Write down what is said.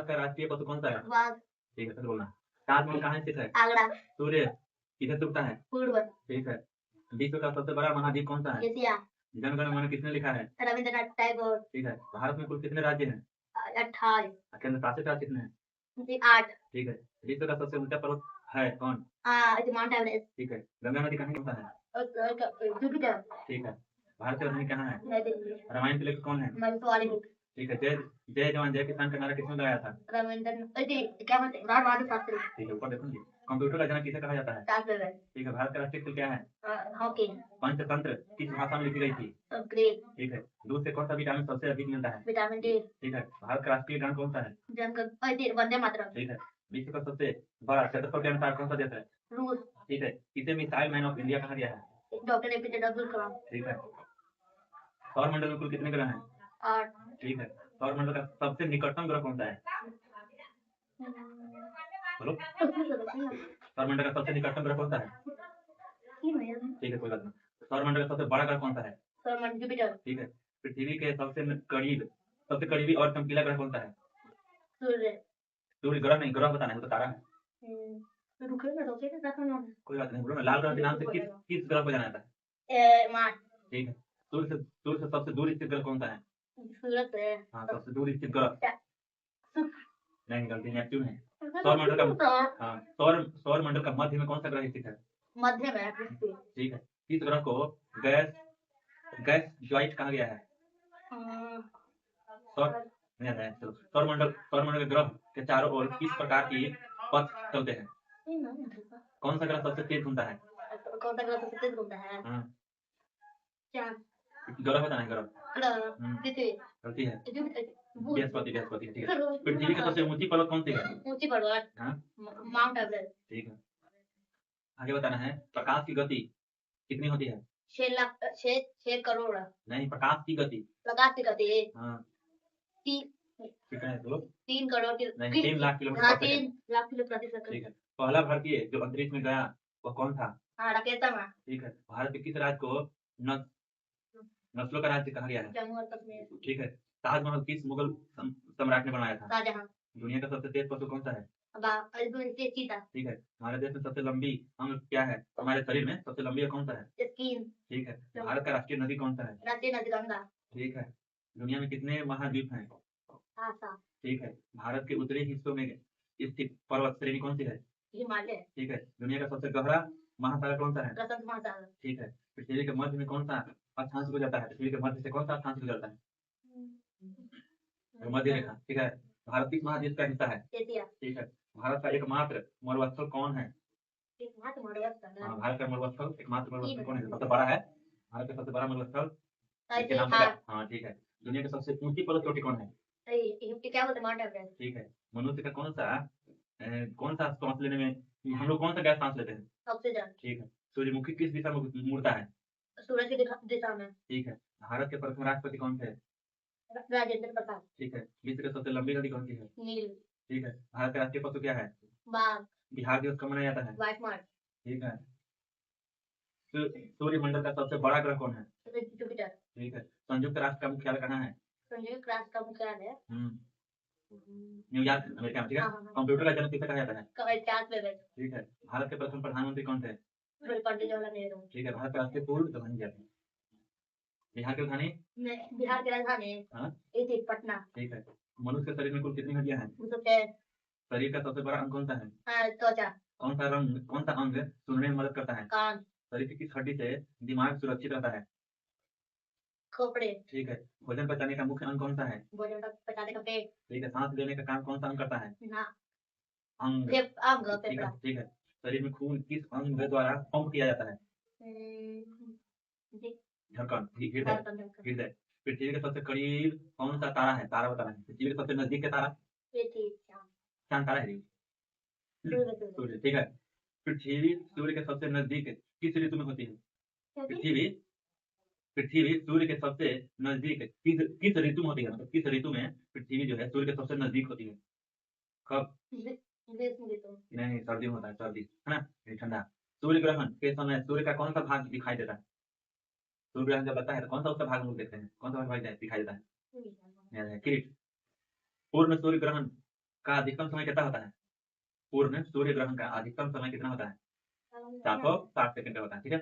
भारत का राष्ट्रीय पशु कौन सा है? बाघ। ठीक है, फिर बोलना। ताजमहल कहाँ स्थित है? आगरा। सूर्य किधर उगता है? पूर्व। ठीक है। विश्व का सबसे बड़ा महाद्वीप कौन सा है? एशिया। जनगण मन किसने लिखा है? रविंद्रनाथ टैगोर। ठीक है। भारत में कुल कितने राज्य हैं? 28। केंद्र शासित राज्य कितने हैं? 8। ठीक है। विश्व का सबसे ऊंचा पर्वत है कौन? Mount Everest. ठीक है। गंगा नदी कहाँ होता है? जुपिटर। ठीक है। भारत की राजधानी कहाँ है? नई दिल्ली। रामायण के लेखक कौन है? वाल्मीकि। ठीक है। जय जय जवान जय किसान का नारा किसने लगाया था? क्या बोलते हैं, लाल बहादुर शास्त्री। ठीक है, ऊपर देखो जी। कंप्यूटर का जनक किसे कहा जाता है? चार्ल्स बेबेल। ठीक है। भारत का राष्ट्रीय खेल क्या है? हॉकी। पंचतंत्र किस भाषा में लिखी गई थी? अंग्रेज। ठीक है। दूध से कौन सा विटामिन सबसे अधिक मिलता है? Vitamin D. ठीक है। भारत का राष्ट्रीय गान कौन सा है? वंदे मातरम। ठीक है। विश्व का सबसे बड़ा क्षेत्रफल के अनुसार कौन सा देश है? रूस। ठीक है। किसे मिसाइल मैन ऑफ इंडिया कहा गया है? Doctor APJ Abdul Kalam. ठीक है। सौर मंडल में कुल कितने ग्रह हैं? 8। ठीक है। सौर मंडल का सबसे निकटतम ग्रह कौन सा है? बोलो। सौर मंडल का सबसे निकटतम ग्रह कौन सा है? ठीक है, कोई बात नहीं। सौर मंडल का सबसे बड़ा ग्रह कौन सा है? सौर मंडल जुपिटर। ठीक है। पृथ्वी के सबसे करीबी और चमकीला ग्रह कौन सा है? सूर्य। सूर्य ग्रह नहीं, ग्रह बताना है, वो तो तारा है। कोई बात नहीं, बोलो ना। लाल ग्रह के नाम से किस ग्रह को जाना जाता है? मार्स। ठीक है। सूर्य से सबसे दूर स्थित ग्रह कौन सा है? सूरज है। हाँ, सबसे दूर स्थित ग्रह नहीं, गलती, नेपच्यून है। सौर मंडल का मध्य में कौन सा ग्रह स्थित है? मध्य में पृथ्वी। ठीक है। किस ग्रह को गैस ज्वाइंट कहा गया है? सौर मंडल के ग्रह के चारों ओर किस प्रकार की पथ चलते हैं? कौन सा ग्रह सबसे तेज घूमता है? कौन सा ग्रह सबसे तेज घूमता है? चांद। ग्रह बताना है, ग्रह। पृथ्वी। गलती है, बृहस्पति। ठीक है। पृथ्वी की सबसे ऊंची पर्वत कौन सी है? ऊंची पर्वत माउंट एवरेस्ट। ठीक है। आगे बताना है, प्रकाश की गति कितनी होती है? 6 करोड़। नहीं, प्रकाश की गति। प्रकाश की गति। हाँ। 3 करोड़ की नहीं, 3 लाख किलोमीटर प्रति 3 लाख किलो प्रति सेकंड। ठीक है। पहला भारतीय जो अंतरिक्ष में गया वो कौन था? राकेश शर्मा। ठीक है। भारत के किस राज्य को नस्लों का राज्य कहा गया है? जम्मू और कश्मीर। ठीक है। ताजमहल किस मुगल सम्राट ने बनाया था? शाहजहां। दुनिया का सबसे तेज पशु कौन सा है? चीता। ठीक है। हमारे देश में सबसे लंबी अंग क्या है? हमारे शरीर में सबसे लंबी कौन सा है? स्किन। ठीक है। भारत का राष्ट्रीय नदी कौन सा है? राष्ट्रीय नदी गंगा। ठीक है। दुनिया में कितने महाद्वीप हैं? 7। ठीक है। भारत के उत्तरी हिस्सों में स्थित पर्वत श्रेणी कौन सी है? हिमालय। ठीक है। दुनिया का सबसे गहरा महासागर कौन सा है? प्रशांत महासागर। ठीक है। पृथ्वी के मध्य में कौन सा अक्षांश गुजरता है? पृथ्वी के मध्य से कौन सा अक्षांश गुजरता है? मध्य रेखा। ठीक है। भारत किस महाद्वीप का हिस्सा है? एशिया। ठीक है। भारत का एकमात्र मरुस्थल कौन है? हाँ, भारत का मरुस्थल एकमात्र मरुस्थल कौन है? सबसे बड़ा है भारत का सबसे बड़ा मरुस्थल इसके नाम हाँ। से। हाँ, ठीक है। दुनिया की सबसे ऊंची पर्वत चोटी कौन है? क्या बोलते माउंट एवरेस्ट। ठीक है। मनुष्य का कौन सा सांस लेने में हम लोग कौन सा गैस सांस लेते हैं? ऑक्सीजन। ठीक है। सूर्यमुखी किस दिशा में मुड़ता है? सूरज की दिशा में। ठीक है। भारत के प्रथम राष्ट्रपति कौन थे? राजेंद्र प्रसाद। ठीक है। विश्व की सबसे लंबी नदी कौन सी है? नील। ठीक है। भारत का राष्ट्रीय पशु क्या है? बाघ। बिहार दिवस कब मनाया जाता है? 22 मार्च। ठीक है। सूर्यमंडल का सबसे बड़ा ग्रह कौन है? जुपिटर। ठीक है। संयुक्त राष्ट्र का मुख्यालय कहाँ है? संयुक्त राष्ट्र का मुख्यालय न्यूयॉर्क, अमेरिका में। ठीक है। कंप्यूटर का जन्म किसे कहा जाता है? चार्ल्स बेबेल। ठीक है। भारत के प्रथम प्रधानमंत्री कौन थे? पंडित जवाहरलाल नेहरू। ठीक है। भारत का राष्ट्रीय फूल राजधानी क्या है? बिहार की राजधानी? बिहार की राजधानी पटना। ठीक है। मनुष्य के शरीर में कुल कितनी हड्डियां हैं? 206। शरीर का सबसे बड़ा अंग कौन सा है? त्वचा। कौन सा अंग सुनने में मदद करता है? कान। शरीर की किस हड्डी से दिमाग सुरक्षित रहता है? खोपड़े। ठीक है। भोजन पचाने का मुख्य अंग कौन सा है? भोजन पचाने का पेट। ठीक है। सांस लेने का काम कौन सा अंग करता है? अंग। फेफड़ा। ठीक है। शरीर में खून किस अंग द्वारा पंप किया जाता है? धड़कन। हृदय। पृथ्वी के सबसे करीब कौन सा तारा है? तारा बताना है। पृथ्वी के सबसे नजदीक के तारा? चांद तारा है। सूर्य। ठीक है। पृथ्वी सूर्य के सबसे नजदीक किस ऋतु में होती है? पृथ्वी सूर्य के सबसे नजदीक किस ऋतु में होती है? मतलब किस ऋतु में पृथ्वी जो है सूर्य के सबसे नजदीक होती है? कब? नहीं, सर्दी में होता है, सर्दी है ना, ठंडा। सूर्य ग्रहण के समय सूर्य का कौन सा भाग दिखाई देता है? सूर्य ग्रहण जब लगता है तो कौन सा उसका भाग हम लोग देखते हैं? कौन सा भाग दिखाई देता है? किरीट। पूर्ण सूर्य ग्रहण का अधिकतम समय कितना होता है? पूर्ण सूर्य ग्रहण का अधिकतम समय कितना होता है? 760 सेकंड का होता है, ठीक है।